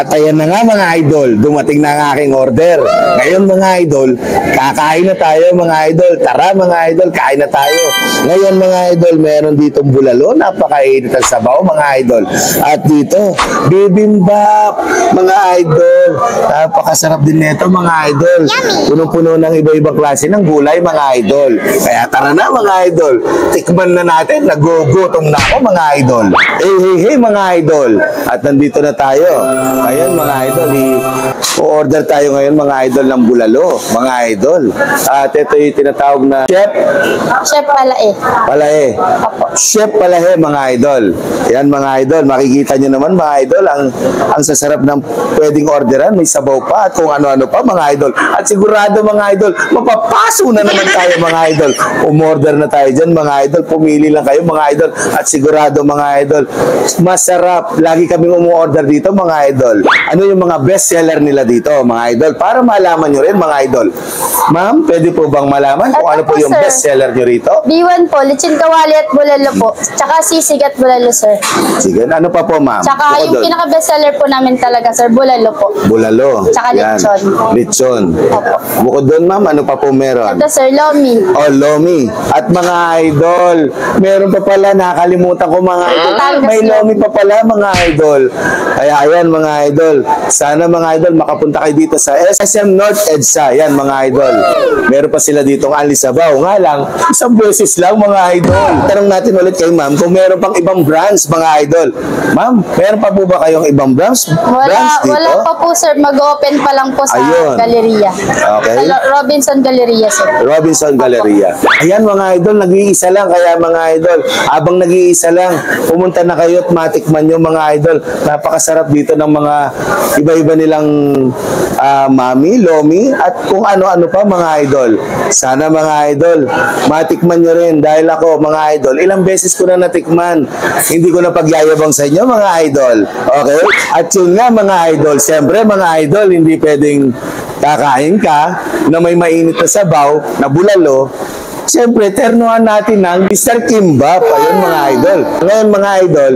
At ayan na nga mga idol, dumating na ang aking order. Ngayon mga idol, kakain na tayo mga idol. Tara mga idol, kain na tayo. Ngayon mga idol, meron ditong bulalo, napakainit ang sabaw mga idol. At dito, bibimbap mga idol. Napakasarap din nito mga idol. Punong-puno ng iba-ibang klase ng gulay mga idol. Kaya tara na mga idol, tikman na natin, nagugutom na ako mga idol. Hey mga idol. At nandito na tayo. Ayan mga idol, i-order tayo ngayon mga idol ng bulalo, mga idol. At ito yung tinatawag na Chef Palae. Palae. Chef Palae mga idol. Yan mga idol, makikita nyo naman mga idol, ang sasarap ng pwedeng orderan, may sabaw pa at kung ano-ano pa mga idol. At sigurado mga idol, mapapaso na naman tayo mga idol. Umorder na tayo dyan mga idol, pumili lang kayo mga idol. At sigurado mga idol, masarap. Lagi kaming umorder dito mga idol. Ano yung mga best seller nila dito mga idol? Para malaman nyo rin mga idol. Ma'am, pwede po bang malaman kung ano po yung best seller nyo rito? B1 po, lechon kawali at bulalo po. Tsaka sisig at bulalo sir. Sige, ano pa po ma'am? Tsaka yung pinaka best seller po namin talaga sir, bulalo po. Bulalo. Tsaka lechon. Lechon. Bukod doon ma'am, ano pa po meron? Ito sir, lomi. Oh, lomi. At mga idol, meron pa pala, nakakalimutan ko mga idol. May lomi pa pala mga idol. Kaya ayan mga idol, sana mga idol makapunta kayo dito sa SM North EDSA. Yan mga idol. Meron pa sila dito ng Ali Sabaw. Nga lang, isang beses lang mga idol. Tanong natin ulit kay ma'am kung meron pang ibang branch mga idol. Ma'am, meron pa po ba kayong ibang branch dito? Wala pa po sir. Mag-open pa lang po sa Galleria. Okay. Sa Robinson Galleria sir. Robinson Galleria. Ayan mga idol, nag-iisa lang. Kaya mga idol, abang nag-iisa lang, pumunta na kayo at matikman nyo mga idol. Napakasarap dito ng mga iba-iba nilang mami, lomi, at kung ano-ano pa mga idol. Sana mga idol, matikman nyo rin dahil ako mga idol, ilang beses ko na natikman. Hindi ko na pagyayabang sa inyo mga idol. Okay? At yun nga mga idol, siyempre mga idol, hindi pwedeng kakain ka na may mainit na sabaw, na bulalo. Siyempre, ternuhan natin ng Mr. Kimbap. Ayun mga idol. Ngayon mga idol,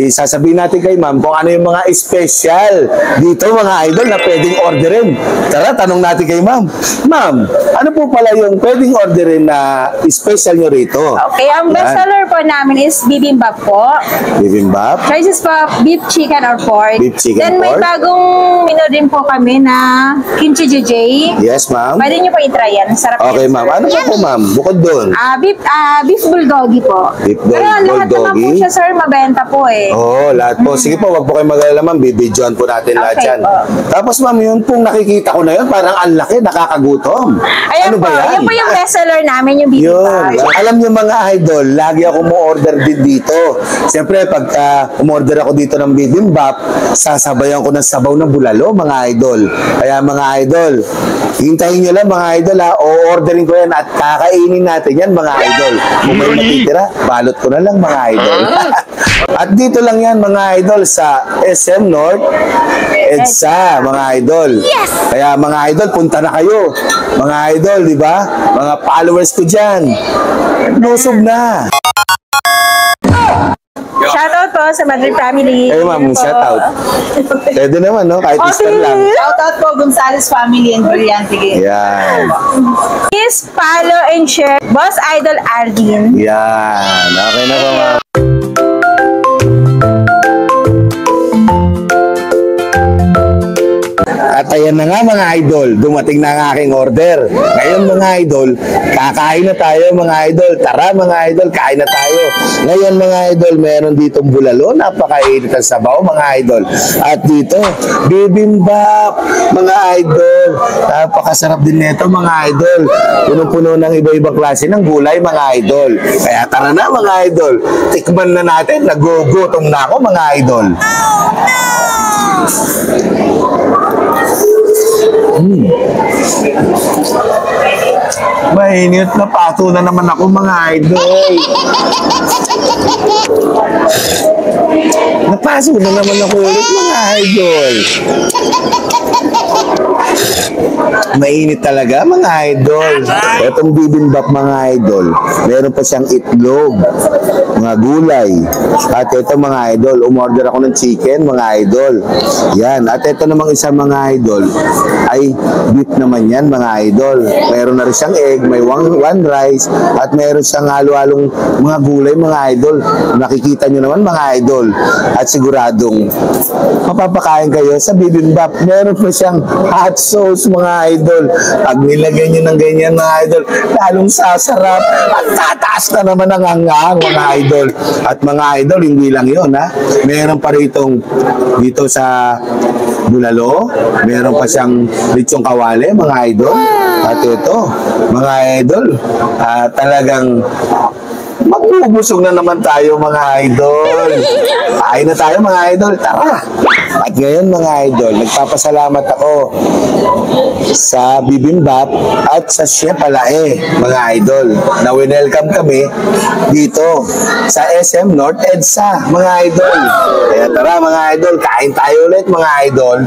sasabihin natin kay ma'am kung ano yung mga special dito mga idol na pwedeng orderin. Tara, tanong natin kay ma'am. Ma'am, ano po pala yung pwedeng orderin na special nyo rito? Okay, ang best seller po namin is bibimbap po. Bibimbap? Choices po, beef, chicken, or pork. Beef, chicken, Then may pork. bagong menu din po kami na kimchi jjigae. Yes, ma'am. Pwede nyo po i-try yan. Sarap Okay, yan, ma'am. sir. Ano pa po, ma'am? Bukod doon. Beef bulgogi po. Beef Pero lahat naman bulgogi? po siya, sir, mabenta po eh. Oo, lahat po. Sige po, wag po kayo mag-alala, ma'am. Bibidyoan po natin lahat Okay yan. po. Tapos, ma'am, yun pong nakikita ko na yun, parang ang laki, nakakagutom. Ayan Ano po, ba yan? yan po yung best seller namin, yung Yun. bibimbap. Alam niyo mga idol, lagi ako mo-order din dito. Siyempre, pag umorder ako dito ng bibimbap, sasabayan ko ng sabaw ng bulalo, mga idol. Kaya mga idol, hintayin nyo lang mga idol ha, o-orderin ko yan at kakainin natin yan mga idol. Kung may matitira, balot ko na lang mga idol. At dito lang yan mga idol sa SM North EDSA, mga idol. Kaya mga idol, punta na kayo. Mga idol, di ba? Mga followers ko dyan. Lusog na. Shoutout po sa Madrid family. Eh ma'am, shout out. Pwede naman, no? Kahit Easter lang. Shoutout po Gonzales family and Brillante Game. Yan. Please follow and share Boss Idol Aldin. Yan. Okay na po, ma'am. At ayan na nga mga idol, dumating na ang aking order. Ngayon mga idol, kakain na tayo mga idol. Tara mga idol, kain na tayo. Ngayon mga idol, meron ditong bulalo, napakainit ang sabaw mga idol. At dito, bibimbap mga idol. Napakasarap din nito mga idol. Punong-puno ng iba-ibang klase ng gulay mga idol. Kaya tara na mga idol, tikman na natin, nagugutom na ako mga idol. Mainit na pato na naman ako mga idol. Napaso na naman ako ulit mga idol. mainit talaga mga idol. Itong bibimbap mga idol, meron pa siyang itlog, mga gulay. At ito mga idol, umorder ako ng chicken mga idol. Yan. At ito namang isa mga idol, ay beef naman yan mga idol. Meron na rin siyang egg, may one rice, at meron siyang halo-halong mga gulay mga idol. Nakikita nyo naman mga idol. At siguradong mapapakain kayo sa bibimbap. Meron pa siyang hot sauce mga idol. Pag nilagay nyo ng ganyan mga idol, lalong sasarap. At tataas na naman ang hangang mga idol. At mga idol, hindi lang yun ha. Meron pa ritong dito sa bulalo. Meron pa siyang lechong kawale mga idol. At ito, mga idol, talagang magbubusog na naman tayo mga idol. Kain na tayo mga idol, tara! At ngayon mga idol, nagpapasalamat ako sa bibimbap at sa Chef Alae mga idol na winelcome kami dito sa SM North EDSA mga idol. Kaya tara mga idol, kain tayo ulit mga idol.